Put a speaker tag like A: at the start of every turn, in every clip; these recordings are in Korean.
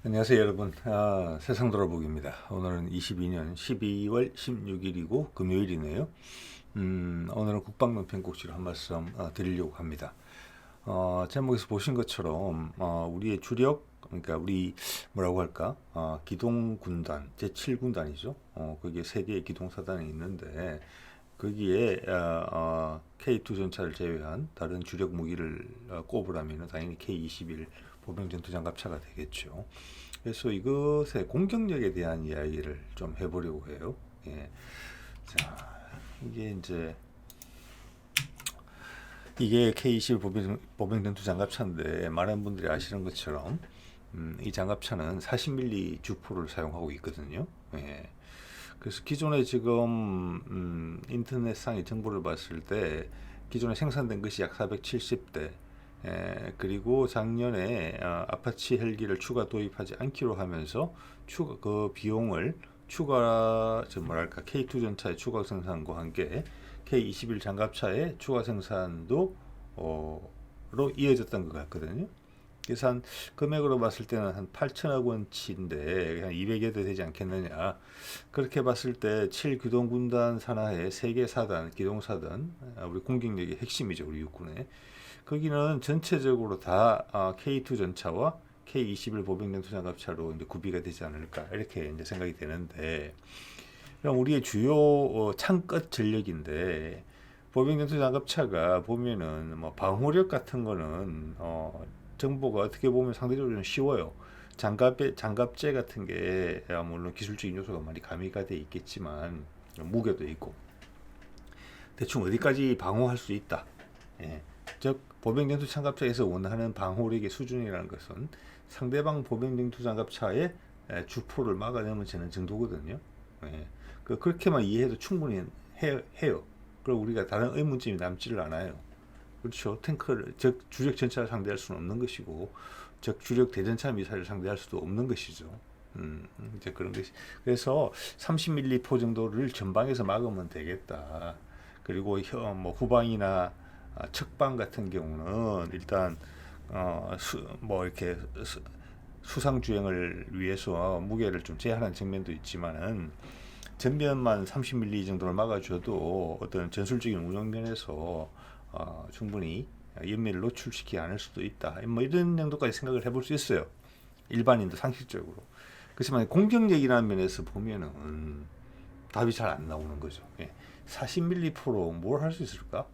A: 안녕하세요 여러분. 세상 돌아보기입니다. 오늘은 22년 12월 16일이고 금요일이네요. 오늘은 국방론평 꼭지로 한 말씀 드리려고 합니다. 제목에서 보신 것처럼 우리의 주력, 그러니까 우리 뭐라고 할까, 기동군단 제7군단이죠. 거기에 세 개의 기동사단이 있는데 거기에 K2 전차를 제외한 다른 주력 무기를 꼽으라면 당연히 K21 보병전투장갑차가 되겠죠. 그래서 이것의 공격력에 대한 이야기를 좀 해보려고 해요. 예. 자, 이게 이제 이게 K21 보병전투 장갑차인데 많은 분들이 아시는 것처럼 이 장갑차는 40mm 주포를 사용하고 있거든요. 예. 그래서 기존에 지금 인터넷상의 정보를 봤을 때 기존에 생산된 것이 약 470대, 그리고 작년에 아파치 헬기를 추가 도입하지 않기로 하면서 추가 그 비용을 추가 뭐랄까 K2 전차의 추가 생산과 함께 K21 장갑차의 추가 생산도 로 이어졌던 것 같거든요. 그래서 한 금액으로 봤을 때는 한 8천억 원치인데 한 200여 대 되지 않겠느냐. 그렇게 봤을 때 7기동군단 산하의 3개 사단, 기동사단, 우리 공격력의 핵심이죠, 우리 육군의. 거기는 전체적으로 다 K2 전차와 K21 보병전투장갑차로 이제 구비가 되지 않을까 이렇게 이제 생각이 되는데, 그럼 우리의 주요 창끝 전력인데 보병전투장갑차가 보면은 뭐 방호력 같은 거는 정보가 어떻게 보면 상대적으로 좀 쉬워요. 장갑재 같은 게 물론 기술적인 요소가 많이 가미가 돼 있겠지만 무게도 있고 대충 어디까지 방어할 수 있다. 예. 즉 보병전투 장갑차에서 원하는 방호력의 수준이라는 것은 상대방 보병전투 장갑차의 주포를 막아내면 되는 정도거든요. 예. 그렇게만 이해해도 충분히 해요. 그리고 우리가 다른 의문점이 남지를 않아요. 그렇죠. 탱크를, 즉 주력 전차를 상대할 수는 없는 것이고, 즉 주력 대전차 미사일을 상대할 수도 없는 것이죠. 이제 그런 것이. 그래서 30mm 포 정도를 전방에서 막으면 되겠다. 그리고 뭐 후방이나 측방 같은 경우는 일단 뭐 이렇게 수상 주행을 위해서 무게를 좀 제한하는 측면도 있지만은 전면만 30mm 정도를 막아줘도 어떤 전술적인 운영면에서 충분히 연미를 노출시키지 않을 수도 있다. 뭐 이런 정도까지 생각을 해볼 수 있어요. 일반인도 상식적으로. 그렇지만 공격력이라는 면에서 보면은 답이 잘 안 나오는 거죠. 예. 40mm 포로 뭘 할 수 있을까?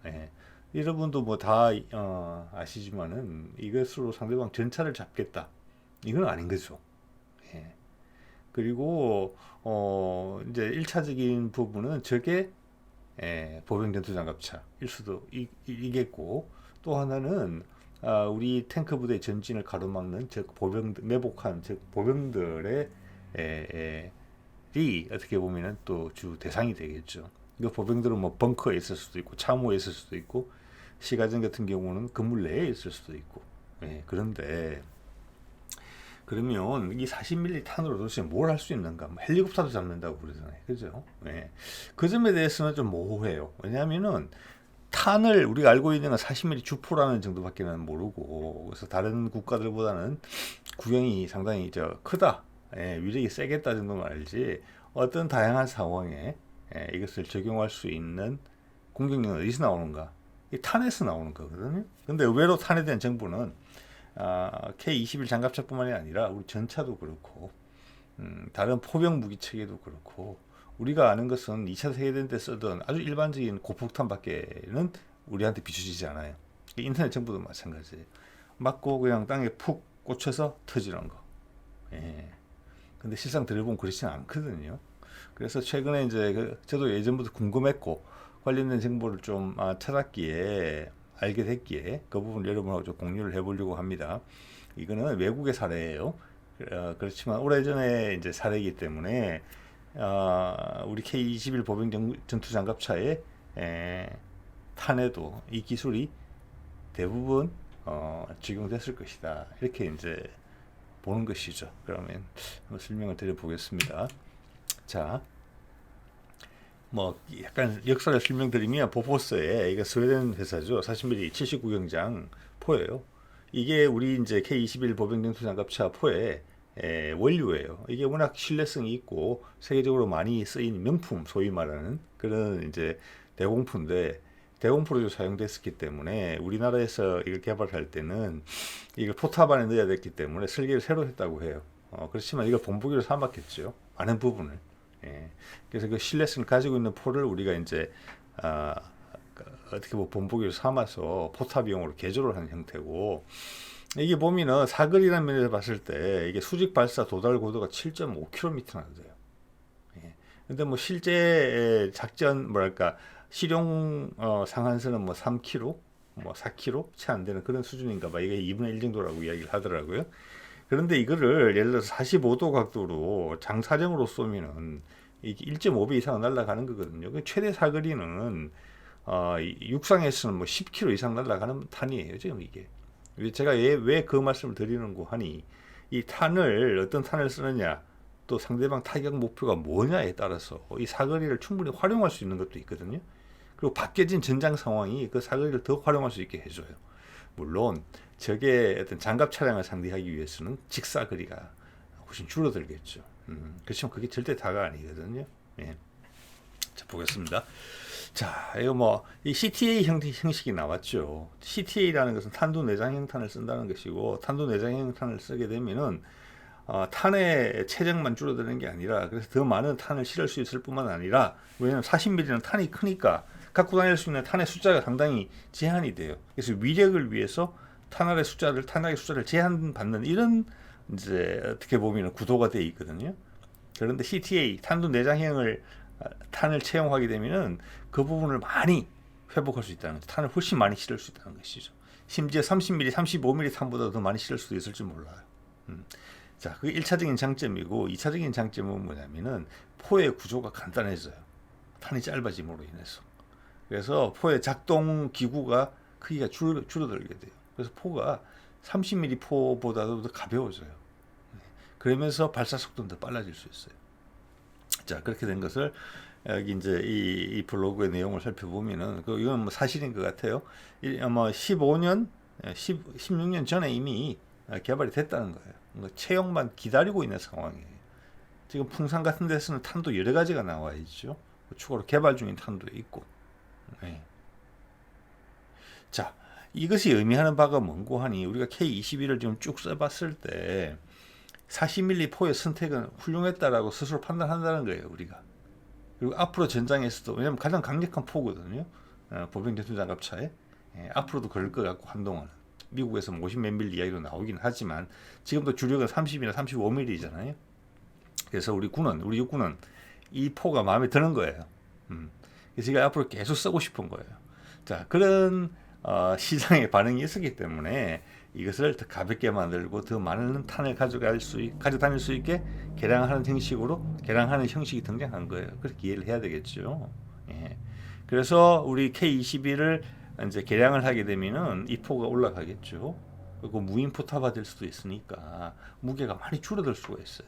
A: 예. 여러분도 뭐 다 아시지만은 이것으로 상대방 전차를 잡겠다. 이건 아닌 거죠. 예. 그리고 이제 1차적인 부분은 저게 보병전투장갑차일 수도 이겠고, 또 하나는 우리 탱크 부대 전진을 가로막는 즉 매복한 즉 보병들의 이 어떻게 보면은 또 주 대상이 되겠죠. 이거 보병들은 뭐 벙커에 있을 수도 있고 참호에 있을 수도 있고 시가전 같은 경우는 건물 내에 있을 수도 있고. 그런데 그러면 이 40mm 탄으로 도대체 뭘 할 수 있는가? 뭐 헬리콥터도 잡는다고 그러잖아요. 그죠? 그 점에 대해서는 좀 모호해요. 왜냐하면은 탄을 우리가 알고 있는 건 40mm 주포라는 정도밖에는 모르고, 그래서 다른 국가들보다는 구형이 상당히 크다, 위력이 세겠다 정도만 알지 어떤 다양한 상황에 이것을 적용할 수 있는 공격력은 어디서 나오는가? 이 탄에서 나오는 거거든요. 근데 의외로 탄에 대한 정보는 K21 장갑차뿐만이 아니라 우리 전차도 그렇고 다른 포병 무기 체계도 그렇고 우리가 아는 것은 2차 세계대전 때 쓰던 아주 일반적인 고폭탄밖에는 우리한테 비춰지지 않아요. 인터넷 정보도 마찬가지예요. 맞고 그냥 땅에 푹 꽂혀서 터지는 거. 근데 실상 들어보면 그렇지는 않거든요. 그래서 최근에 이제 저도 예전부터 궁금했고 관련된 정보를 좀 찾았기에 알게 됐기에 그 부분 여러분하고 좀 공유를 해보려고 합니다. 이거는 외국의 사례예요. 그렇지만 오래전에 이제 사례이기 때문에 우리 K21 보병 전투 장갑차의 탄에도 이 기술이 대부분 적용됐을 것이다. 이렇게 이제 보는 것이죠. 그러면 한번 설명을 드려보겠습니다. 자, 뭐 약간 역사를 설명드리면 보포스에 이게 스웨덴 회사죠. 40mm 79경장 포예요. 이게 우리 이제 K21 보병전투 장갑차 포에 원료예요. 이게 워낙 신뢰성이 있고 세계적으로 많이 쓰인 명품, 소위 말하는 그런 이제 대공포인데 대공포로 사용됐었기 때문에 우리나라에서 이걸 개발할 때는 이걸 포탑 안에 넣어야 됐기 때문에 설계를 새로 했다고 해요. 그렇지만 이걸 본보기로 삼았겠죠. 많은 부분을. 그래서 그 신뢰성을 가지고 있는 포를 우리가 이제 어떻게 본보기로 삼아서 포탑용으로 개조를 하는 형태고, 이게 보면은 사거리라는 면에서 봤을 때 이게 수직 발사 도달 고도가 7.5km나 돼요. 근데 뭐 실제 작전 뭐랄까 실용 상한선은 뭐 3km, 뭐 4km 채 안 되는 그런 수준인가 봐. 이게 2분의 1 정도라고 이야기를 하더라고요. 그런데 이거를 예를 들어서 45도 각도로 장사정으로 쏘면은 이게 1.5배 이상 날아가는 거거든요. 그 최대 사거리는 육상에서는 뭐 10km 이상 날아가는 탄이에요, 지금 이게. 제가 왜 그 말씀을 드리는고 하니, 이 탄을 어떤 탄을 쓰느냐, 또 상대방 타격 목표가 뭐냐에 따라서 이 사거리를 충분히 활용할 수 있는 것도 있거든요. 그리고 바뀌어진 전장 상황이 그 사거리를 더 활용할 수 있게 해줘요. 물론 적의 어떤 장갑 차량을 상대하기 위해서는 직사거리가 훨씬 줄어들겠죠. 그렇지만 그게 절대 다가 아니거든요. 예. 자, 보겠습니다. 자, 이거 뭐 이 CTA 형식이 나왔죠. CTA라는 것은 탄두 내장형 탄을 쓴다는 것이고, 탄두 내장형 탄을 쓰게 되면은 탄의 체력만 줄어드는 게 아니라, 그래서 더 많은 탄을 실을 수 있을 뿐만 아니라, 왜냐하면 40mm는 탄이 크니까 갖고 다닐 수 있는 탄의 숫자가 상당히 제한이 돼요. 그래서 위력을 위해서 탄약의 숫자를 제한받는 이런 이제 어떻게 보면 구도가 되어 있거든요. 그런데 CTA 탄두 내장형을 탄을 채용하게 되면은 그 부분을 많이 회복할 수 있다는 거죠. 탄을 훨씬 많이 실을 수 있다는 것이죠. 심지어 30mm, 35mm 탄보다 더 많이 실을 수도 있을지 몰라요. 자, 그게 1차적인 장점이고, 2차적인 장점은 뭐냐면은 포의 구조가 간단해져요. 탄이 짧아짐으로 인해서. 그래서 포의 작동 기구가 크기가 줄어들게 돼요. 그래서 포가 30mm 포보다도 더 가벼워져요. 그러면서 발사 속도는 더 빨라질 수 있어요. 자, 그렇게 된 것을 여기 이제 이 블로그의 내용을 살펴보면은 이건 뭐 사실인 것 같아요. 아마 15년, 16년 전에 이미 개발이 됐다는 거예요. 채용만 기다리고 있는 상황이에요. 지금 풍산 같은 데서는 탄도 여러 가지가 나와 있죠. 추가로 개발 중인 탄도 있고. 네. 자, 이것이 의미하는 바가 뭔고 하니, 우리가 K21을 지금 쭉 써봤을 때 40mm 포의 선택은 훌륭했다라고 스스로 판단한다는 거예요, 우리가. 그리고 앞으로 전장에서도, 왜냐면 가장 강력한 포거든요. 보병 전투 장갑차에. 앞으로도 그럴 것 같고, 한동안은. 미국에서 50몇 밀리 이야기로 나오긴 하지만 지금도 주력은 30이나 35mm잖아요. 그래서 우리 육군은 이 포가 마음에 드는 거예요. 그래서 제가 앞으로 계속 쓰고 싶은 거예요. 자, 그런 시장의 반응이 있었기 때문에 이것을 더 가볍게 만들고 더 많은 탄을 가져다닐 수 있게 개량하는 형식이 등장한 거예요. 그렇게 이해를 해야 되겠죠. 예. 그래서 우리 K21을 이제 개량을 하게 되면은 이 포가 올라가겠죠. 그리고 무인 포탑화 될 수도 있으니까 무게가 많이 줄어들 수가 있어요.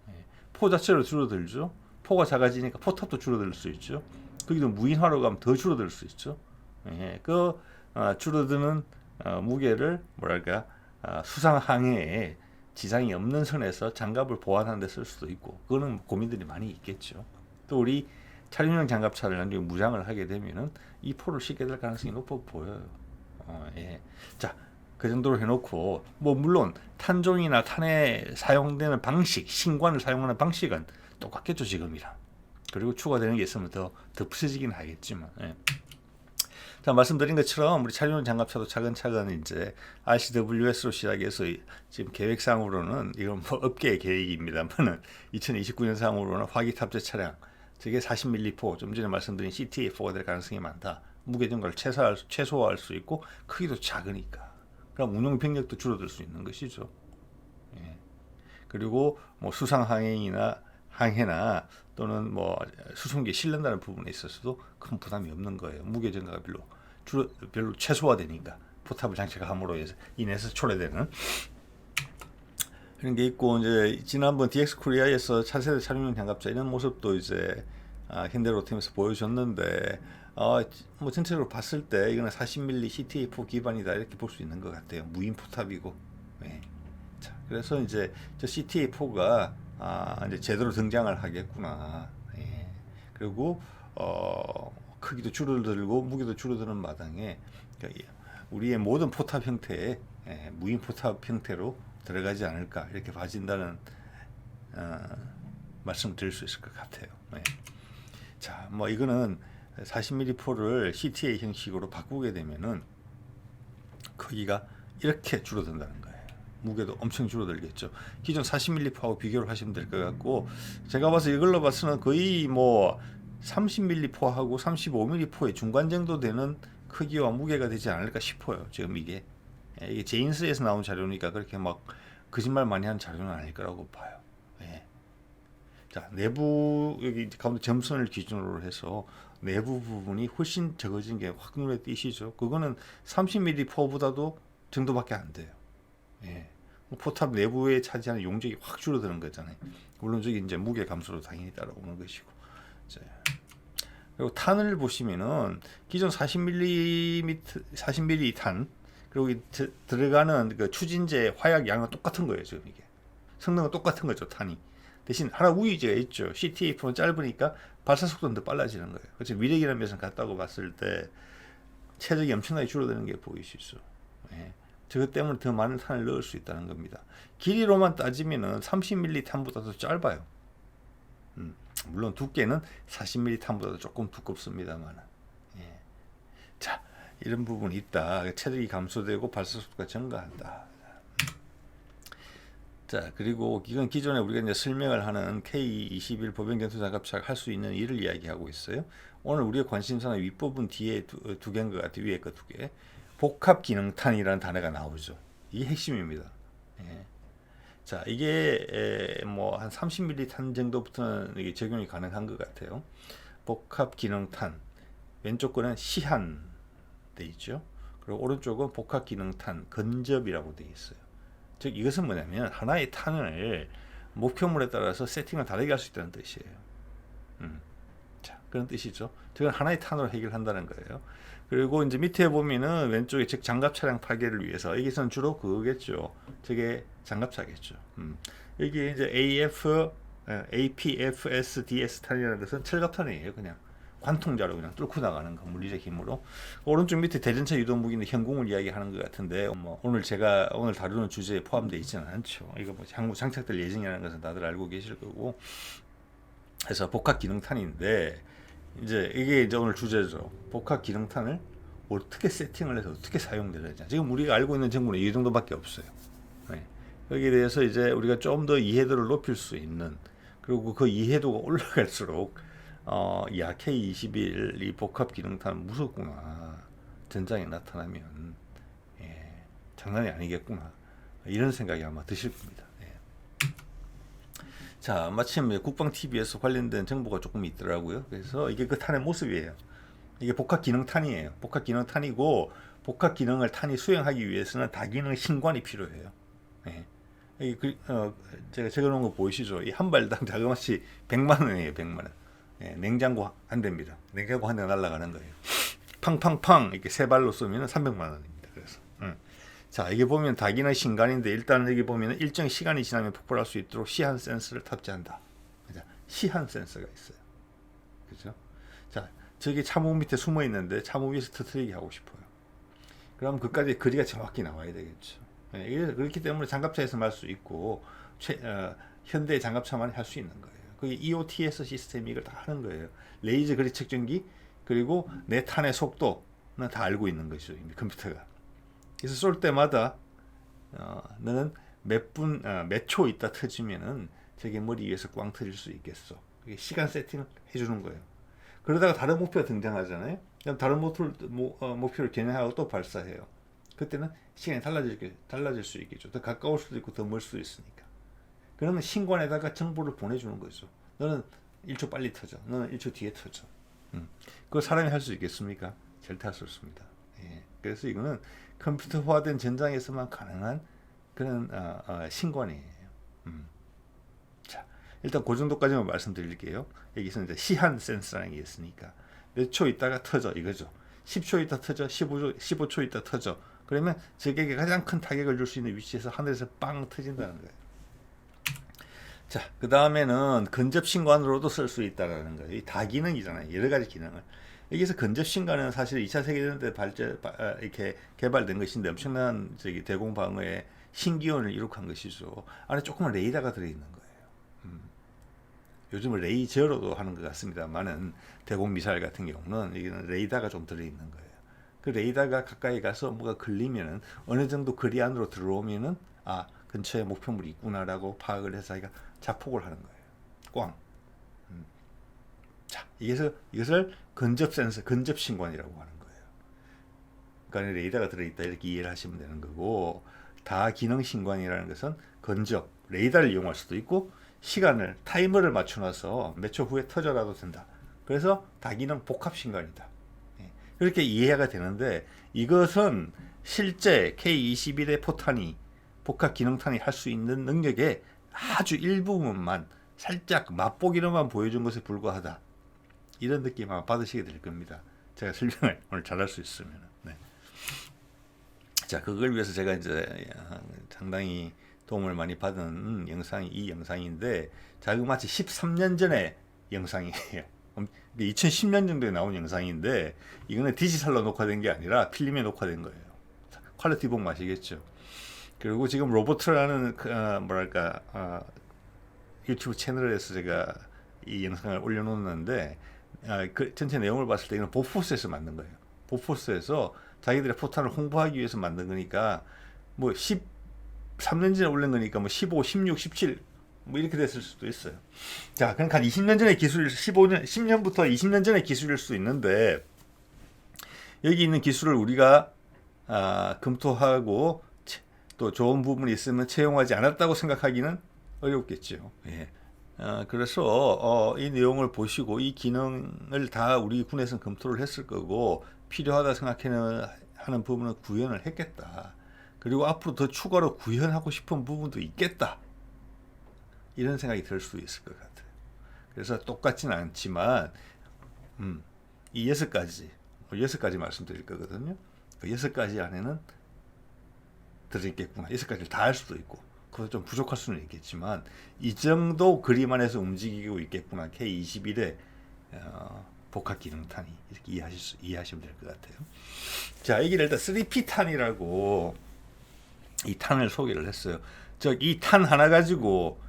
A: 예. 포 자체로 줄어들죠. 포가 작아지니까 포탑도 줄어들 수 있죠. 거기도 무인화로 가면 더 줄어들 수 있죠. 예. 줄어드는 무게를 수상 항해에 지장이 없는 선에서 장갑을 보완하는 데 쓸 수도 있고, 그거는 고민들이 많이 있겠죠. 또 우리 차륜형 장갑차를 나중에 무장을 하게 되면은 이 포를 싣게 될 가능성이 높아 보여요. 예. 자, 그 정도로 해놓고, 뭐 물론 탄종이나 탄에 사용되는 방식, 신관을 사용하는 방식은 똑같겠죠, 지금이랑. 그리고 추가되는 게 있으면 더 덧붙여지긴 하겠지만. 예. 자, 말씀드린 것처럼 우리 차륜형 장갑차도 차근차근 이제 RCWS로 시작해서 지금 계획상으로는, 이건 뭐 업계의 계획입니다만은 2029년상으로는 화기 탑재 차량, 저게 40mm 포, 좀 전에 말씀드린 CTA4가 될 가능성이 많다. 무게 증가를 최소화할 수 있고, 크기도 작으니까. 그럼 운용 병력도 줄어들 수 있는 것이죠. 예. 그리고 뭐 수상 항해나 또는 뭐 수송기에 실른다는 부분에 있어서도 큰 부담이 없는 거예요. 무게 증가가 별로 최소화되니까, 포탑을 장착함으로 인해서 초래되는 그런 게 있고, 이제 지난번 DX 코리아에서 차세대 차량용 장갑차 이런 모습도 이제 현대로템에서 보여줬는데, 뭐 전체적으로 봤을 때 이거는 40mm CTA4 기반이다 이렇게 볼 수 있는 것 같아요. 무인 포탑이고. 네. 자, 그래서 이제 저 CTA4가 이제 제대로 등장을 하겠구나. 예. 그리고 크기도 줄어들고 무게도 줄어드는 마당에 우리의 모든 포탑 형태의 무인 포탑 형태로 들어가지 않을까 이렇게 봐진다는 말씀을 드릴 수 있을 것 같아요. 예. 자, 뭐 이거는 40mm 포를 CTA 형식으로 바꾸게 되면은 크기가 이렇게 줄어든다는 거예요. 무게도 엄청 줄어들겠죠. 기존 40mm 포하고 비교를 하시면 될 것 같고, 제가 봐서 이걸로 봐서는 거의 뭐 30mm 포하고 35mm 포의 중간 정도 되는 크기와 무게가 되지 않을까 싶어요. 지금 이게 제인스에서 나온 자료니까 그렇게 막 거짓말 많이 하는 자료는 아닐 거라고 봐요. 예. 자, 내부 여기 가운데 점선을 기준으로 해서 내부 부분이 훨씬 적어진 게 확 눈에 띄시죠. 그거는 30mm 포보다도 정도밖에 안 돼요. 예. 포탑 내부에 차지하는 용적이 확 줄어드는 거잖아요. 물론 저기 이제 무게 감소로 당연히 따라오는 것이고. 자, 그리고 탄을 보시면은 기존 40mm 탄 그리고 들어가는 그 추진제 화약 양은 똑같은 거예요. 지금 이게 성능은 똑같은 거죠. 탄이 대신 하나 우위제가 있죠. CTA4는 짧으니까 발사 속도는 더 빨라지는 거예요. 그렇죠. 위력이라는 면에서 같다고 봤을 때 체력이 엄청나게 줄어드는 게 보이시죠. 예. 저것 때문에 더 많은 탄을 넣을 수 있다는 겁니다. 길이로만 따지면은 30mm 탄보다도 짧아요. 물론 두께는 40mm 탄보다도 조금 두껍습니다만. 예. 자, 이런 부분이 있다. 체력이 감소되고 발사 속도가 증가한다. 자, 그리고 이건 기존에 우리가 이제 설명을 하는 K21 보병 전투 장갑차가 할 수 있는 일을 이야기하고 있어요. 오늘 우리가 관심사는 윗부분 뒤에 두 개인 것 같아요. 위에 거 두 개. 복합 기능탄이라는 단어가 나오죠. 이게 핵심입니다. 예. 자, 이게 뭐 한 30mm 탄 정도부터는 이게 적용이 가능한 것 같아요. 복합 기능탄. 왼쪽 거는 시한 돼 있죠. 그리고 오른쪽은 복합 기능탄 근접이라고 돼 있어요. 즉 이것은 뭐냐면 하나의 탄을 목표물에 따라서 세팅을 다르게 할 수 있다는 뜻이에요. 자, 그런 뜻이죠. 그건 하나의 탄으로 해결한다는 거예요. 그리고 이제 밑에 보면은 왼쪽에 즉 장갑 차량 파괴를 위해서 여기서는 주로 그거겠죠. 저게 장갑차겠죠. 여기 이제 APFS-DS 탄이라는 것은 철갑탄이에요. 그냥 관통자로 그냥 뚫고 나가는 거 물리적 힘으로. 오른쪽 밑에 대전차 유도 무기는 현궁을 이야기하는 것 같은데 뭐 오늘 제가 오늘 다루는 주제에 포함되어 있지는 않죠. 이거 뭐 향후 장착될 예정이라는 것은 다들 알고 계실 거고. 그래서 복합 기능탄인데 이제 이게 이제 오늘 주제죠. 복합 기능탄을 어떻게 세팅을 해서 어떻게 사용되는지. 지금 우리가 알고 있는 정보는 이 정도밖에 없어요. 네. 여기에 대해서 이제 우리가 좀 더 이해도를 높일 수 있는 그리고 그 이해도가 올라갈수록 야 K21 이 복합 기능탄은 무섭구나. 전장에 나타나면 장난이 아니겠구나. 이런 생각이 아마 드실 겁니다. 자, 마침 국방 TV에서 관련된 정보가 조금 있더라고요. 그래서 이게 그 탄의 모습이에요. 이게 복합 기능 탄이에요. 복합 기능 탄이고 복합 기능을 탄이 수행하기 위해서는 다기능 신관이 필요해요. 제가 적어놓은 거 보이시죠? 이 한 발당 자그마치 100만 원이에요. 100만 원. 냉장고 한 대입니다. 냉장고 한 대 날아가는 거예요. 팡팡팡 이렇게 세 발로 쏘면 300만 원입니다. 그래서 자, 이게 보면 다기능 신관인데 일단 여기 보면 일정 시간이 지나면 폭발할 수 있도록 시한 센서를 탑재한다. 시한 센서가 있어요. 그죠? 자, 저기 참호 밑에 숨어 있는데 참호 위에서 터뜨리게 하고 싶어요. 그럼 그까지 거리가 정확히 나와야 되겠죠. 그렇기 때문에 장갑차에서 할 수 있고 현대 장갑차만 할 수 있는 거예요. 그게 EOTS 시스템이 이걸 다 하는 거예요. 레이저 거리 측정기 그리고 내 탄의 속도는 다 알고 있는 것이죠. 이미 컴퓨터가. 그래서 쏠 때마다 너는 몇 초 있다 터지면은 저게 머리 위에서 꽝 터질 수 있겠어. 시간 세팅을 해주는 거예요. 그러다가 다른 목표가 등장하잖아요. 그럼 다른 목표를 겨냥하고 또 발사해요. 그때는 시간이 달라질 수 있겠죠. 더 가까울 수도 있고 더 멀 수도 있으니까. 그러면 신관에다가 정보를 보내주는 거죠. 너는 1초 빨리 터져. 너는 1초 뒤에 터져. 그걸 사람이 할 수 있겠습니까? 절대 할 수 없습니다. 그래서 이거는 컴퓨터화된 전장에서만 가능한 그런 신관이에요. 자, 일단 그 정도까지만 말씀드릴게요. 여기서 이제 시한 센서라는 게 있으니까 몇 초 있다가 터져 이거죠. 10초 있다 터져, 15초 있다 터져. 그러면 적에게 가장 큰 타격을 줄 수 있는 위치에서 하늘에서 빵 터진다는 거예요. 자, 그 다음에는 근접신관으로도 쓸 수 있다라는 거예요. 이 다기능이잖아요. 여러 가지 기능을. 여기서 근접신관은 사실 2차 세계대전 때 이렇게 개발된 것인데 엄청난 대공방어의 신기원을 이룩한 것이죠. 안에 조그만 레이더가 들어있는 거예요. 요즘은 레이저로도 하는 것 같습니다만은 대공 미사일 같은 경우는 여기는 레이더가 좀 들어있는 거예요. 그 레이더가 가까이 가서 뭐가 걸리면은 어느 정도 거리 안으로 들어오면은 근처에 목표물이 있구나라고 파악을 해서 자기가 자폭을 하는 거예요. 꽝. 자, 이것을 근접 센서, 근접 신관이라고 하는 거예요. 그러니까 레이더가 들어있다 이렇게 이해를 하시면 되는 거고, 다기능 신관이라는 것은 근접 레이더를 이용할 수도 있고 시간을 타이머를 맞춰놔서 몇 초 후에 터져라도 된다. 그래서 다기능 복합 신관이다. 그렇게 이해가 되는데 이것은 실제 K-21의 포탄이 복합 기능탄이 할 수 있는 능력의 아주 일부분만 살짝 맛보기로만 보여준 것에 불과하다. 이런 느낌 아마 받으시게 될 겁니다. 제가 설명을 오늘 잘할 수 있으면. 네. 자, 그걸 위해서 제가 이제 상당히 도움을 많이 받은 영상이 이 영상인데, 자그마치 13년 전의 영상이에요. 2010년 정도에 나온 영상인데, 이거는 디지털로 녹화된 게 아니라 필름에 녹화된 거예요. 퀄리티 보면 아시겠죠. 그리고 지금 로보트라는 유튜브 채널에서 제가 이 영상을 올려놓는데, 그 전체 내용을 봤을 때 이건 보포스에서 만든 거예요. 보포스에서 자기들의 포탄을 홍보하기 위해서 만든 거니까 뭐 13년 전에 올린 거니까 뭐 15, 16, 17 뭐 이렇게 됐을 수도 있어요. 자, 그러니까 한 20년 전의 기술, 15년, 10년부터 20년 전의 기술일 수 있는데, 여기 있는 기술을 우리가 검토하고 또 좋은 부분이 있으면 채용하지 않았다고 생각하기는 어렵겠죠. 예. 그래서 이 내용을 보시고 이 기능을 다 우리 군에서는 검토를 했을 거고, 필요하다 생각하는 부분은 구현을 했겠다. 그리고 앞으로 더 추가로 구현하고 싶은 부분도 있겠다. 이런 생각이 들 수 있을 것 같아요. 그래서 똑같지는 않지만 이 6가지 말씀드릴 거거든요. 그 6가지 안에는 들어있겠구나. 6가지를 다 할 수도 있고 그것도 좀 부족할 수는 있겠지만 이 정도 그림 안에서 움직이고 있겠구나. K-21의 복합 기능탄이 이렇게 이해하시면 될 것 같아요. 자, 여기를 일단 3P탄이라고 이 탄을 소개를 했어요. 이 탄 하나 가지고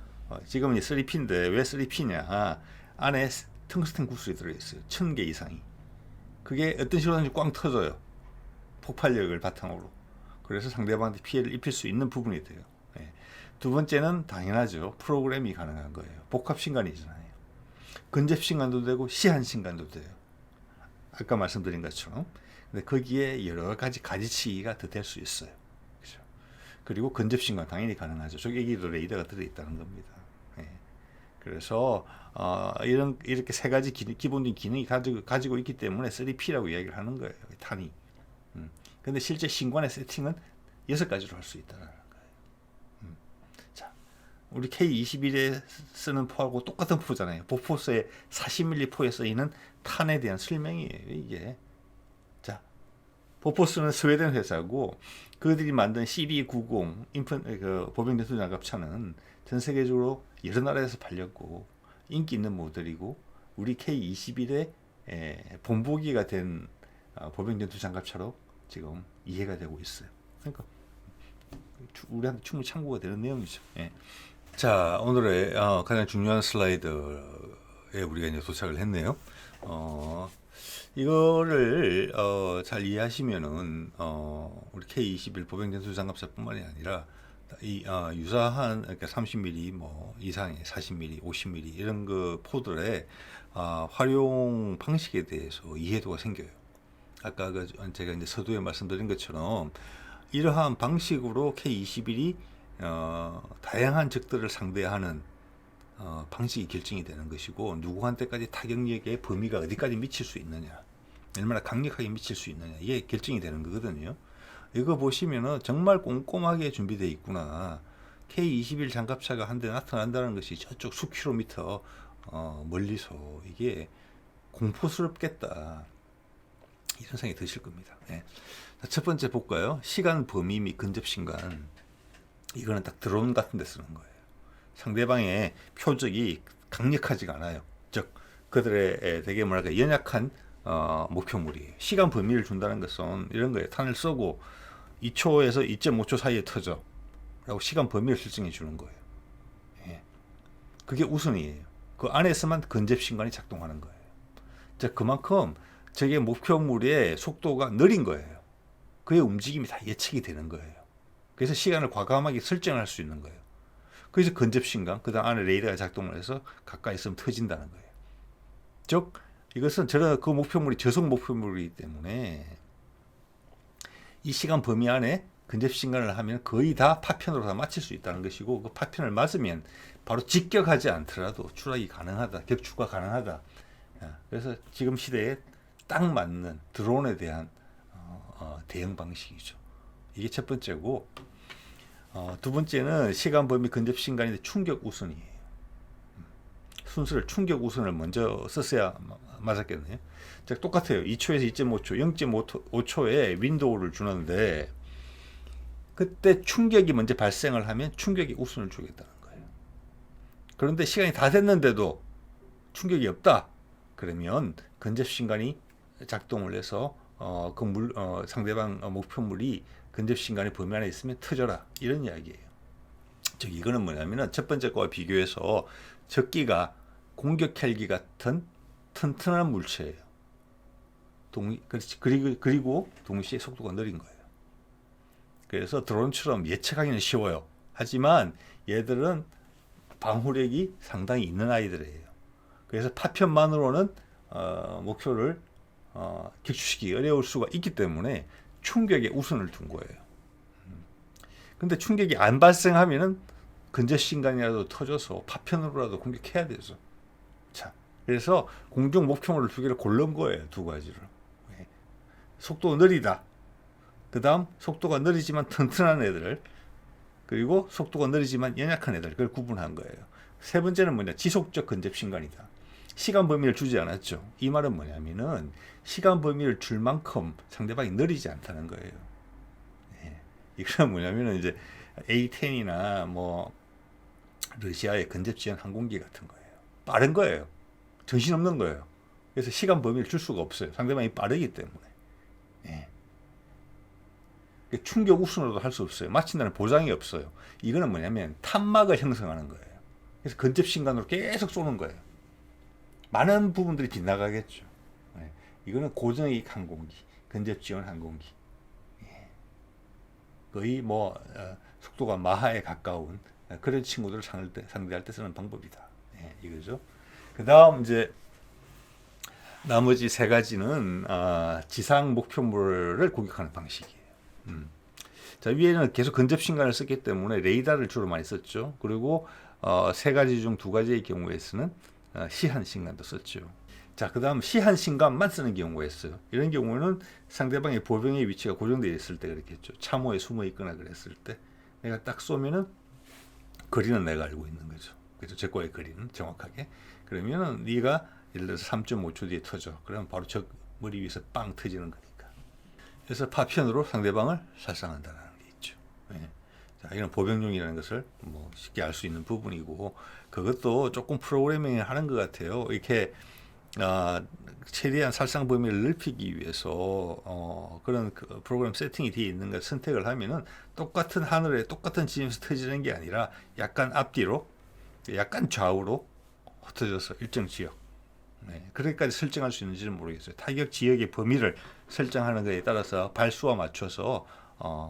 A: 지금은 3P인데 왜 3P냐? 안에 텅스텐 구슬이 들어있어요. 1000개 이상이. 그게 어떤 식으로든지 꽝 터져요. 폭발력을 바탕으로. 그래서 상대방한테 피해를 입힐 수 있는 부분이 돼요. 예. 두 번째는 당연하죠. 프로그램이 가능한 거예요. 복합신간이잖아요. 근접신간도 되고 시한신간도 돼요. 아까 말씀드린 것처럼. 근데 거기에 여러 가지 가지치기가 더 될 수 있어요. 그렇죠? 그리고 근접신간 당연히 가능하죠. 여기도 레이더가 들어있다는 겁니다. 예. 그래서 이렇게 세 가지 기본적인 기능이 가지고 있기 때문에 3P라고 이야기를 하는 거예요. 탄이. 근데 실제 신관의 세팅은 6가지로 할 수 있다는 거예요. 자, 우리 K-21에 쓰는 포하고 똑같은 포잖아요. 보포스의 40mm 포에 쓰이는 탄에 대한 설명이에요, 이게. 자, 보포스는 스웨덴 회사고 그들이 만든 CB90 보병전투 장갑차는 전 세계적으로 여러 나라에서 팔렸고 인기 있는 모델이고, 우리 K-21의 본보기가 된 보병전투 장갑차로 지금 이해가 되고 있어요. 그러니까 우리한테 충분히 참고가 되는 내용이죠. 예. 자, 오늘의 가장 중요한 슬라이드에 우리가 이제 도착을 했네요. 이거를 잘 이해하시면은 우리 K-21 보병전투 장갑차뿐만이 아니라 이 유사한 그러니까 30mm 뭐 이상의 40mm, 50mm 이런 그 포들의 활용 방식에 대해서 이해도가 생겨요. 아까 제가 이제 서두에 말씀드린 것처럼 이러한 방식으로 K-21이 다양한 적들을 상대하는 방식이 결정이 되는 것이고, 누구한테까지 타격력의 범위가 어디까지 미칠 수 있느냐, 얼마나 강력하게 미칠 수 있느냐, 이게 결정이 되는 거거든요. 이거 보시면은 정말 꼼꼼하게 준비되어 있구나. K-21 장갑차가 한 대 나타난다는 것이 저쪽 수 킬로미터 멀리서 이게 공포스럽겠다. 이런 생각이 드실 겁니다. 예. 자, 첫 번째 볼까요? 시간 범위 및 근접 신간. 이거는 딱 드론 같은 데 쓰는 거예요. 상대방의 표적이 강력하지가 않아요. 즉 그들의 되게 뭐랄까 연약한 목표물이에요. 시간 범위를 준다는 것은 이런 거예요. 탄을 쏘고 2초에서 2.5초 사이에 터져 라고 시간 범위를 설정해 주는 거예요. 예. 그게 우선이에요. 그 안에서만 근접 신간이 작동하는 거예요. 자, 그만큼 저게 목표물의 속도가 느린 거예요. 그의 움직임이 다 예측이 되는 거예요. 그래서 시간을 과감하게 설정할 수 있는 거예요. 그래서 근접 신간, 그 다음 안에 레이더가 작동을 해서 가까이 있으면 터진다는 거예요. 즉, 이것은 그 목표물이 저속 목표물이기 때문에 이 시간 범위 안에 근접 신간을 하면 거의 다 파편으로 다 맞출 수 있다는 것이고, 그 파편을 맞으면 바로 직격하지 않더라도 추락이 가능하다, 격추가 가능하다. 그래서 지금 시대에 딱 맞는 드론에 대한 대응 방식이죠. 이게 첫 번째고, 두 번째는 시간 범위 근접 신간인데 충격 우선이에요. 순서를 충격 우선을 먼저 썼어야 맞았겠네요. 자, 똑같아요. 2초에서 2.5초, 0.5초에 윈도우를 주는데 그때 충격이 먼저 발생을 하면 충격이 우선을 주겠다는 거예요. 그런데 시간이 다 됐는데도 충격이 없다. 그러면 근접 신간이 작동을 해서 상대방 목표물이 근접 신간의 범위 안에 있으면 터져라. 이런 이야기예요. 즉 이거는 뭐냐면은 첫 번째 거와 비교해서 적기가 공격 헬기 같은 튼튼한 물체예요. 그리고 동시에 속도가 느린 거예요. 그래서 드론처럼 예측하기는 쉬워요. 하지만 얘들은 방호력이 상당히 있는 아이들이에요. 그래서 파편만으로는 목표를 격추시키기 어려울 수가 있기 때문에 충격에 우선을 둔 거예요. 근데 충격이 안 발생하면은 근접 신간이라도 터져서 파편으로라도 공격해야 되죠. 자, 그래서 공중 목표물을 두 개를 고른 거예요. 두 가지를. 속도가 느리다. 그 다음 속도가 느리지만 튼튼한 애들, 그리고 속도가 느리지만 연약한 애들, 그걸 구분한 거예요. 세 번째는 뭐냐? 지속적 근접 신간이다. 시간 범위를 주지 않았죠. 이 말은 뭐냐면은 시간 범위를 줄 만큼 상대방이 느리지 않다는 거예요. 이건 뭐냐면은 이제 A-10이나 뭐 러시아의 근접 지원 항공기 같은 거예요. 빠른 거예요. 정신없는 거예요. 그래서 시간 범위를 줄 수가 없어요. 상대방이 빠르기 때문에. 충격 우선으로도 할 수 없어요. 마친다는 보장이 없어요. 이거는 뭐냐면 탄막을 형성하는 거예요. 그래서 근접 신간으로 계속 쏘는 거예요. 많은 부분들이 빗나가겠죠. 이거는 고정익 항공기, 근접 지원 항공기. 거의 속도가 마하에 가까운 그런 친구들을 상대할 때 쓰는 방법이다. 이거죠. 그 다음 이제 나머지 세 가지는 지상 목표물을 공격하는 방식이에요. 자, 위에는 계속 근접 신간을 썼기 때문에 레이더를 주로 많이 썼죠. 그리고 세 가지 중 두 가지의 경우에서는 시한 신간도 썼죠. 자, 그 다음 시한 신간만 쓰는 경우가 있어요. 이런 경우는 상대방의 보병의 위치가 고정되어 있을 때 그렇겠죠. 참호에 숨어 있거나 그랬을 때 내가 딱 쏘면은 거리는 내가 알고 있는 거죠. 그래서 제 거의 거리는 정확하게. 그러면은 네가 예를 들어서 3.5초 뒤에 터져. 그러면 바로 적 머리 위에서 빵 터지는 거니까. 그래서 파편으로 상대방을 살상한다는 게 있죠. 자, 이건 보병용이라는 것을 쉽게 알 수 있는 부분이고, 그것도 조금 프로그래밍을 하는 것 같아요. 이렇게 최대한 살상 범위를 넓히기 위해서 그런 프로그램 세팅이 되어 있는 걸 선택을 하면은 똑같은 하늘에 똑같은 지점에서 터지는 게 아니라 약간 앞뒤로, 약간 좌우로 흩어져서 일정 지역. 그렇게까지 설정할 수 있는지는 모르겠어요. 타격 지역의 범위를 설정하는 것에 따라서 발수와 맞춰서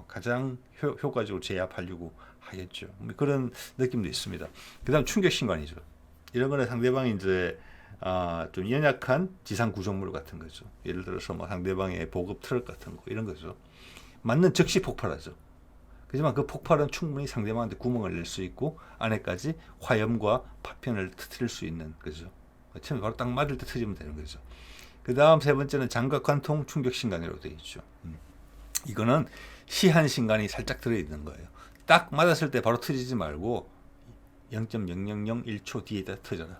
A: 가장 효과적으로 제압하려고 하겠죠. 그런 느낌도 있습니다. 그 다음 충격 신관이죠. 이런 거는 상대방이 이제 좀 연약한 지상 구조물 같은 거죠. 예를 들어서 상대방의 보급 트럭 같은 거 이런 거죠. 맞는 즉시 폭발하죠. 하지만 그 폭발은 충분히 상대방한테 구멍을 낼 수 있고 안에까지 화염과 파편을 터뜨릴 수 있는 거죠. 처음에 바로 딱 맞을 때 터지면 되는 거죠. 그 다음 세 번째는 장각 관통 충격 신간이라고 되어 있죠. 이거는 시한 신간이 살짝 들어있는 거예요. 딱 맞았을 때 바로 터지지 말고 0.0001초 뒤에다 터져라.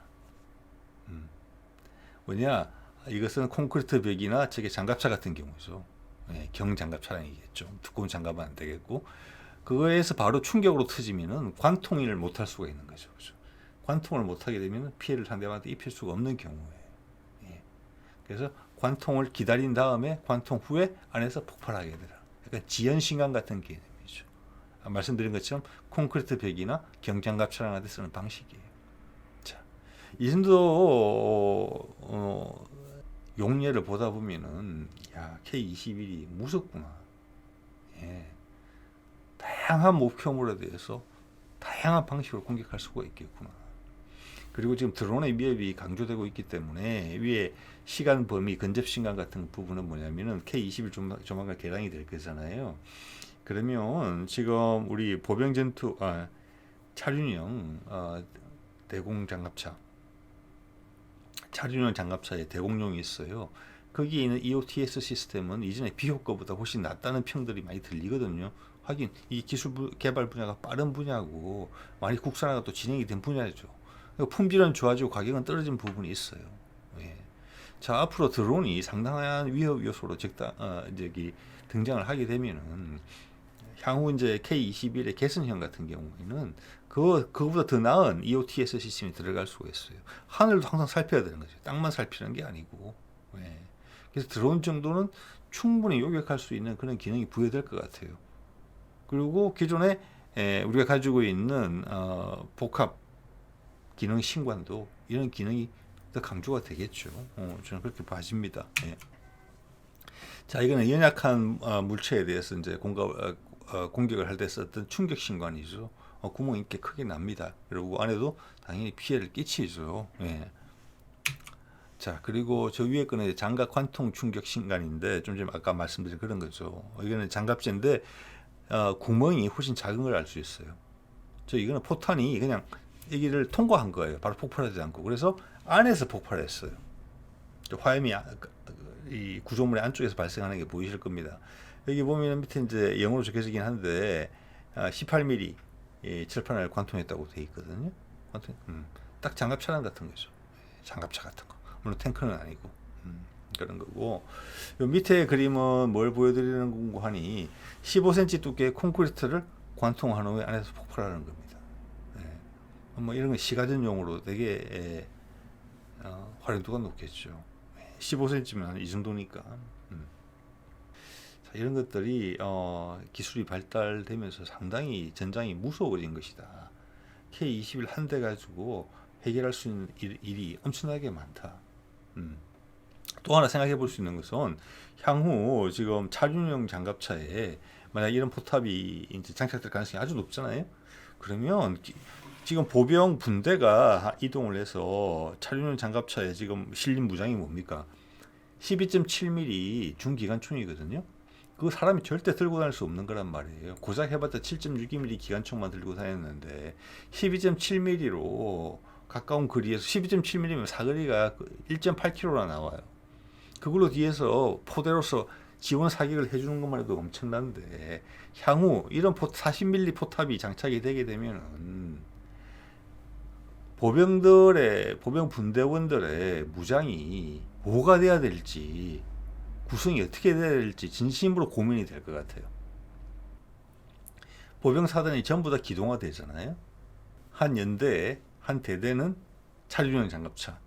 A: 뭐냐, 이것은 콘크리트 벽이나 저게 장갑차 같은 경우죠. 예, 경장갑 차량이겠죠. 두꺼운 장갑은 안 되겠고 그거에서 바로 충격으로 터지면은 관통을 못할 수가 있는 거죠. 그죠? 관통을 못하게 되면 피해를 상대방한테 입힐 수가 없는 경우에 예. 그래서 관통을 기다린 다음에 관통 후에 안에서 폭발하게 되라. 약간 지연신강 같은 개념이죠. 말씀드린 것처럼 콘크리트 벽이나 경장갑 차량한테 쓰는 방식이에요. 자, 이 정도 용례를 보다 보면은 야 K21이 무섭구나. 예. 다양한 목표물에 대해서 다양한 방식으로 공격할 수가 있겠구나. 그리고 지금 드론의 위협이 강조되고 있기 때문에 위에 시간 범위, 근접 시간 같은 부분은 뭐냐면은 K21 조만간 개량이 될 거잖아요. 그러면 지금 우리 보병 전투 차륜형 대공 장갑차, 차륜형 장갑차에 대공용이 있어요. 거기에 있는 EOTS 시스템은 이전에 비효과보다 훨씬 낫다는 평들이 많이 들리거든요. 하긴 이 기술 개발 분야가 빠른 분야고 많이 국산화가 또 진행이 된 분야죠. 품질은 좋아지고 가격은 떨어진 부분이 있어요. 예. 자, 앞으로 드론이 상당한 위협 요소로 등장을 하게 되면은 향후 이제 K21의 개선형 같은 경우에는 그거보다 더 나은 EOTS 시스템이 들어갈 수가 있어요. 하늘도 항상 살펴야 되는 거죠. 땅만 살피는 게 아니고. 예. 그래서 드론 정도는 충분히 요격할 수 있는 그런 기능이 부여될 것 같아요. 그리고 기존에 우리가 가지고 있는 복합 기능 신관도 이런 기능이 더 강조가 되겠죠. 저는 그렇게 봐집니다. 예. 자, 이거는 연약한 물체에 대해서 이제 공격을 할 때 썼던 충격 신관이죠. 구멍이 꽤 크게 납니다. 그리고 안에도 당연히 피해를 끼치죠. 예. 자, 그리고 저 위에 거는 장갑 관통 충격 신관인데 좀 전에 아까 말씀드린 그런 거죠. 이거는 장갑재인데 구멍이 훨씬 작은 걸 알 수 있어요. 이거는 포탄이 그냥 여기를 통과한 거예요. 바로 폭발하지 않고. 그래서 안에서 폭발했어요. 화염이 이 구조물의 안쪽에서 발생하는 게 보이실 겁니다. 여기 보면 밑에 이제 영어로 적혀지긴 한데 18mm 철판을 관통했다고 돼 있거든요. 딱 장갑 차량 같은 거죠. 장갑차 같은 거. 물론 탱크는 아니고 그런 거고. 요 밑에 그림은 뭘 보여드리는 건고 하니 15cm 두께의 콘크리트를 관통한 후에 안에서 폭발하는 겁니다. 뭐 이런 건 시가전용으로 되게 활용도가 높겠죠. 15cm면 이 정도니까. 자, 이런 것들이 기술이 발달되면서 상당히 전장이 무서워진 것이다. K21 한 대 가지고 해결할 수 있는 일이 엄청나게 많다. 또 하나 생각해 볼 수 있는 것은 향후 지금 차륜형 장갑차에 만약 이런 포탑이 이제 장착될 가능성이 아주 높잖아요. 그러면 지금 보병 분대가 이동을 해서 차륜형 장갑차에 지금 실린 무장이 뭡니까? 12.7mm 중기관총이거든요. 그 사람이 절대 들고 다닐 수 없는 거란 말이에요. 고작 해봤자 7.62mm 기관총만 들고 다녔는데 12.7mm로 가까운 거리에서 12.7mm면 사거리가 1.8km나 나와요. 그걸로 뒤에서 포대로서 지원 사격을 해주는 것만 해도 엄청난데 향후 이런 40mm 포탑이 장착이 되게 되면은 보병 분대원들의 무장이 뭐가 돼야 될지 구성이 어떻게 돼야 될지 진심으로 고민이 될 것 같아요. 보병 사단이 전부 다 기동화되잖아요. 한 연대에 한 대대는 차륜형 장갑차,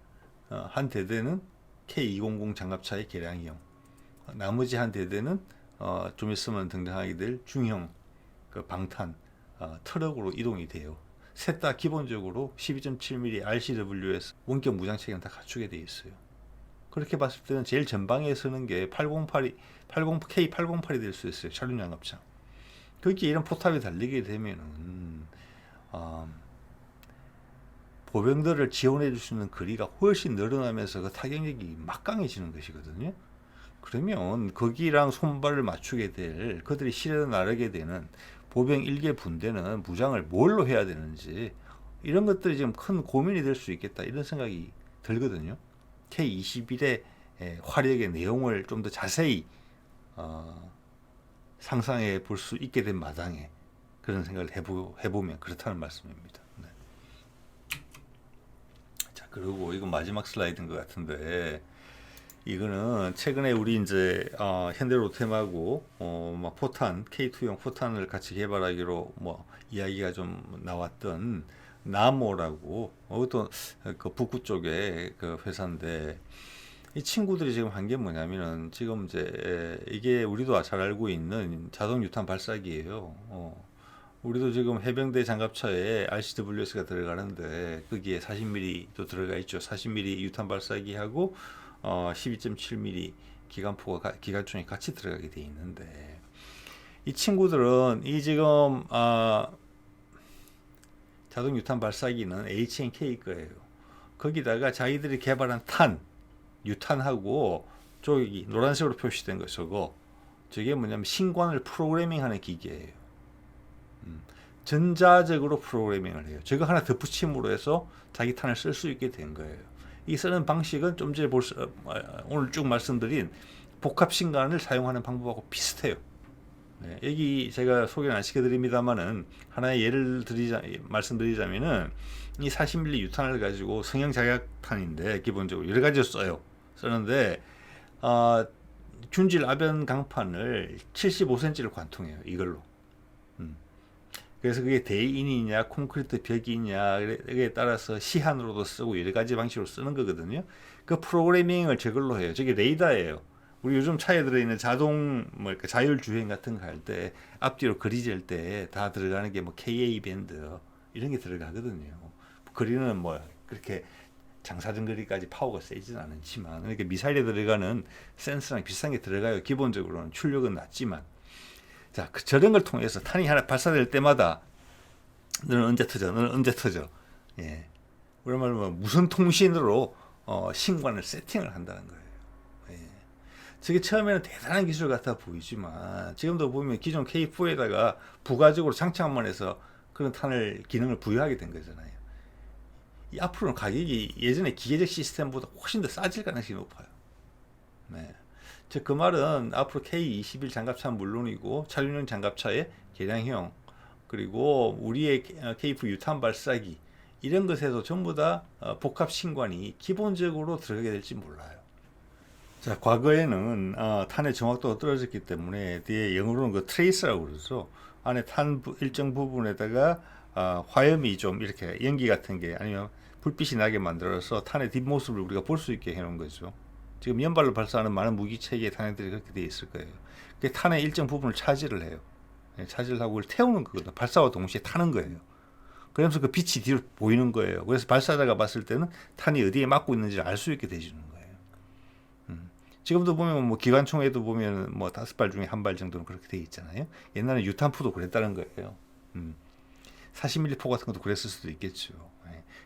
A: 한 대대는 K200 장갑차의 개량형, 나머지 한 대대는 좀 있으면 등장하게 될 중형 그 방탄 트럭으로 이동이 돼요. 셋 다 기본적으로 12.7mm RCWS 원격 무장 체계는 다 갖추게 돼 있어요. 그렇게 봤을 때는 제일 전방에 서는 게 K808이 될 수 있어요. 차륜 장갑차. 거기에 이런 포탑이 달리게 되면은 보병들을 지원해 줄 수 있는 거리가 훨씬 늘어나면서 그 타격력이 막강해지는 것이거든요. 그러면 거기랑 손발을 맞추게 될 그들이 실어 나르게 되는 보병 1개 분대는 무장을 뭘로 해야 되는지 이런 것들이 지금 큰 고민이 될 수 있겠다 이런 생각이 들거든요. K21의 화력의 내용을 좀 더 자세히 상상해 볼 수 있게 된 마당에 그런 생각을 해보면 그렇다는 말씀입니다. 네. 자, 그리고 이건 마지막 슬라이드인 것 같은데 이거는 최근에 우리 이제 현대로템하고 막 포탄 K2형 포탄을 같이 개발하기로 뭐 이야기가 좀 나왔던 나모라고 그것도 그 북구 쪽에 그 회사인데 이 친구들이 지금 한 게 뭐냐면은 지금 이제 이게 우리도 잘 알고 있는 자동 유탄 발사기예요. 우리도 지금 해병대 장갑차에 RCWS가 들어가는데 거기에 40mm도 들어가 있죠. 40mm 유탄 발사기하고 12.7mm 기관포가 기관총이 같이 들어가게 돼 있는데 이 친구들은 이 지금 자동 유탄 발사기는 HNK 거예요. 거기다가 자기들이 개발한 탄, 유탄하고 저기 노란색으로 표시된 거 저게 뭐냐면 신관을 프로그래밍하는 기계예요. 전자적으로 프로그래밍을 해요. 저거 하나 덧붙임으로 해서 자기 탄을 쓸 수 있게 된 거예요. 이 쓰는 방식은 좀 전에 오늘 쭉 말씀드린 복합 신관을 사용하는 방법하고 비슷해요. 네, 여기 제가 소개는 안 시켜드립니다만은 하나의 예를 말씀드리자면은 이 40mm 유탄을 가지고 성형 자격탄인데 기본적으로 여러 가지 쓰는데 균질 아변 강판을 75cm를 관통해요. 이걸로. 그래서 그게 대인이냐 콘크리트 벽이냐에 따라서 시한으로도 쓰고 여러 가지 방식으로 쓰는 거거든요. 그 프로그래밍을 저걸로 해요. 저게 레이더예요. 우리 요즘 차에 들어있는 자동 자율 주행 같은 거 할 때 앞뒤로 그리 잴 때 다 들어가는 게 뭐 KA 밴드 이런 게 들어가거든요. 그리는 뭐 그렇게 장사정 거리까지 파워가 세지는 않지만 그러니까 미사일에 들어가는 센서랑 비슷한 게 들어가요. 기본적으로는 출력은 낮지만 자, 저런 걸 통해서 탄이 하나 발사될 때마다 너는 언제 터져. 예. 우리 말로 무선 통신으로 신관을 세팅을 한다는 거예요. 예. 저게 처음에는 대단한 기술 같아 보이지만 지금도 보면 기존 K4에다가 부가적으로 장착만 해서 그런 탄을 기능을 부여하게 된 거잖아요. 이 앞으로는 가격이 예전에 기계적 시스템보다 훨씬 더 싸질 가능성이 높아요. 네. 즉 그 말은 앞으로 K21 장갑차는 물론이고 차륜형 장갑차의 개량형 그리고 우리의 K4 유탄 발사기 이런 것에도 전부 다 복합 신관이 기본적으로 들어가게 될지 몰라요. 자, 과거에는 탄의 정확도가 떨어졌기 때문에 뒤에 영어로는 그 트레이스라고 그러죠. 안에 탄 일정 부분에다가 화염이 좀 이렇게 연기 같은 게 아니면 불빛이 나게 만들어서 탄의 뒷모습을 우리가 볼 수 있게 해놓은 거죠. 지금 연발로 발사하는 많은 무기 체계의 탄약들이 그렇게 되어 있을 거예요. 그 탄의 일정 부분을 차지를 해요. 차지를 하고 그걸 태우는 거거든요. 발사와 동시에 타는 거예요. 그러면서 그 빛이 뒤로 보이는 거예요. 그래서 발사자가 봤을 때는 탄이 어디에 맞고 있는지를 알 수 있게 되주는 거예요. 지금도 보면 뭐 기관총에도 보면 뭐 5발 중에 1발 정도는 그렇게 되어 있잖아요. 옛날에 유탄포도 그랬다는 거예요. 40mm 포 같은 것도 그랬을 수도 있겠죠.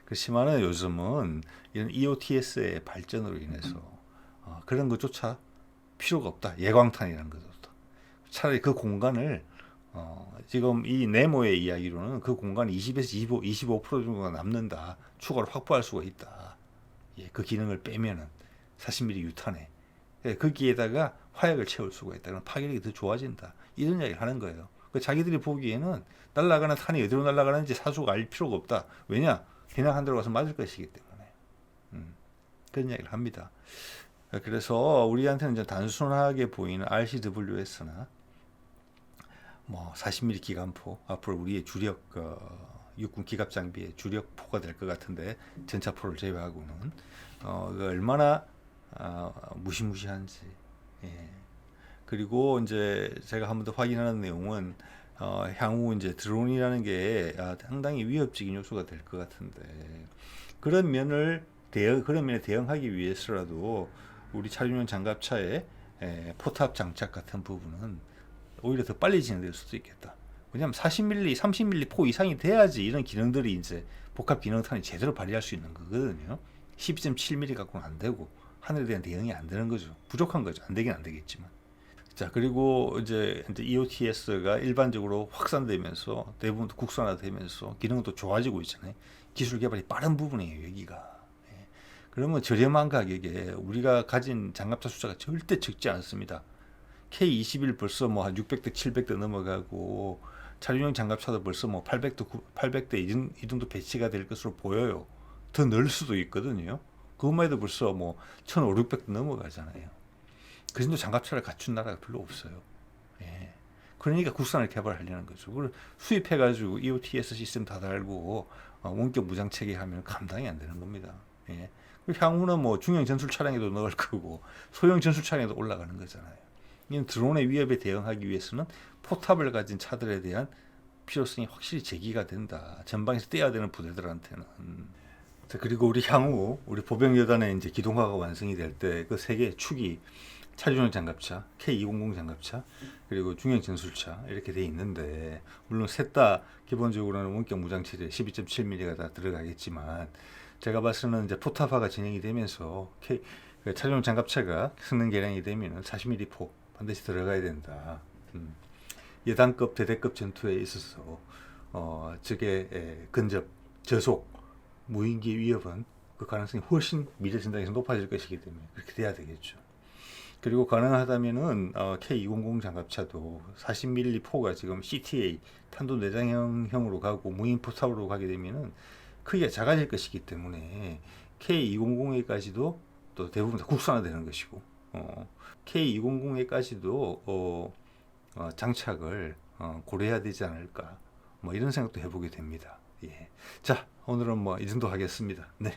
A: 그렇지만은 요즘은 이런 EOTS의 발전으로 인해서 그런 것조차 필요가 없다. 예광탄이라는 것도. 차라리 그 공간을 지금 이 네모의 이야기로는 그 공간이 20에서 25% 정도가 남는다. 추가로 확보할 수가 있다. 예, 그 기능을 빼면은 40mm 유탄에 거기에다가 화약을 채울 수가 있다. 그럼 파괴력이 더 좋아진다. 이런 이야기를 하는 거예요. 자기들이 보기에는 날아가는 탄이 어디로 날아가는지 사수가 알 필요가 없다. 왜냐? 그냥 한 대로 가서 맞을 것이기 때문에. 그런 이야기를 합니다. 그래서 우리한테는 이제 단순하게 보이는 RCWS나 뭐 40mm 기관포 앞으로 우리의 주력 육군 기갑 장비의 주력 포가 될 것 같은데 전차포를 제외하고는 얼마나 무시무시한지. 예. 그리고 이제 제가 한 번 더 확인하는 내용은 향후 이제 드론이라는 게 상당히 위협적인 요소가 될 것 같은데 그런 면에 대응하기 위해서라도 우리 차륜용 장갑차의 포탑 장착 같은 부분은 오히려 더 빨리 진행될 수도 있겠다. 왜냐하면 40mm, 30mm 포 이상이 돼야지 이런 기능들이 이제 복합 기능탄이 제대로 발휘할 수 있는 거거든요. 12.7mm 갖고는 안 되고 하늘에 대한 대응이 안 되는 거죠. 부족한 거죠. 안 되긴 안 되겠지만. 자, 그리고 이제 EOTS가 일반적으로 확산되면서 대부분 국산화되면서 기능도 좋아지고 있잖아요. 기술 개발이 빠른 부분이에요, 여기가. 그러면 저렴한 가격에 우리가 가진 장갑차 숫자가 절대 적지 않습니다. K21 벌써 뭐 한 600대, 700대 넘어가고 차륜용 장갑차도 벌써 뭐 800대 이 정도 배치가 될 것으로 보여요. 더 늘 수도 있거든요. 그것만 해도 벌써 뭐 1,500, 600도 넘어가잖아요. 그 정도 장갑차를 갖춘 나라가 별로 없어요. 예. 그러니까 국산을 개발하려는 거죠. 그걸 수입해가지고 EOTS 시스템 다 달고 원격 무장 체계 하면 감당이 안 되는 겁니다. 예. 향후는 뭐 중형 전술 차량에도 넣을 거고 소형 전술 차량에도 올라가는 거잖아요. 이는 드론의 위협에 대응하기 위해서는 포탑을 가진 차들에 대한 필요성이 확실히 제기가 된다. 전방에서 떼야 되는 부대들한테는. 자, 그리고 우리 향후 우리 보병여단의 이제 기동화가 완성이 될 때 그 세 개의 축이 차주용 장갑차, K200 장갑차, 그리고 중형 전술차 이렇게 돼 있는데 물론 셋 다 기본적으로는 원격 무장 체제 12.7mm가 다 들어가겠지만 제가 봐서는 이제 포탑화가 진행이 되면서 차주용 장갑차가 성능 개량이 되면 40mm 포 반드시 들어가야 된다. 예단급, 대대급 전투에 있어서 적의 근접, 저속, 무인기 위협은 그 가능성이 훨씬 미래 전장에서 높아질 것이기 때문에 그렇게 돼야 되겠죠. 그리고 가능하다면은 K200 장갑차도 40mm 포가 지금 CTA 탄도 내장형으로 가고 무인 포탑으로 가게 되면은 크기가 작아질 것이기 때문에 K200에까지도 또 대부분 다 국산화되는 것이고 K200에까지도 장착을 고려해야 되지 않을까 뭐 이런 생각도 해보게 됩니다. 예. 자, 오늘은 뭐 이 정도 하겠습니다. 네.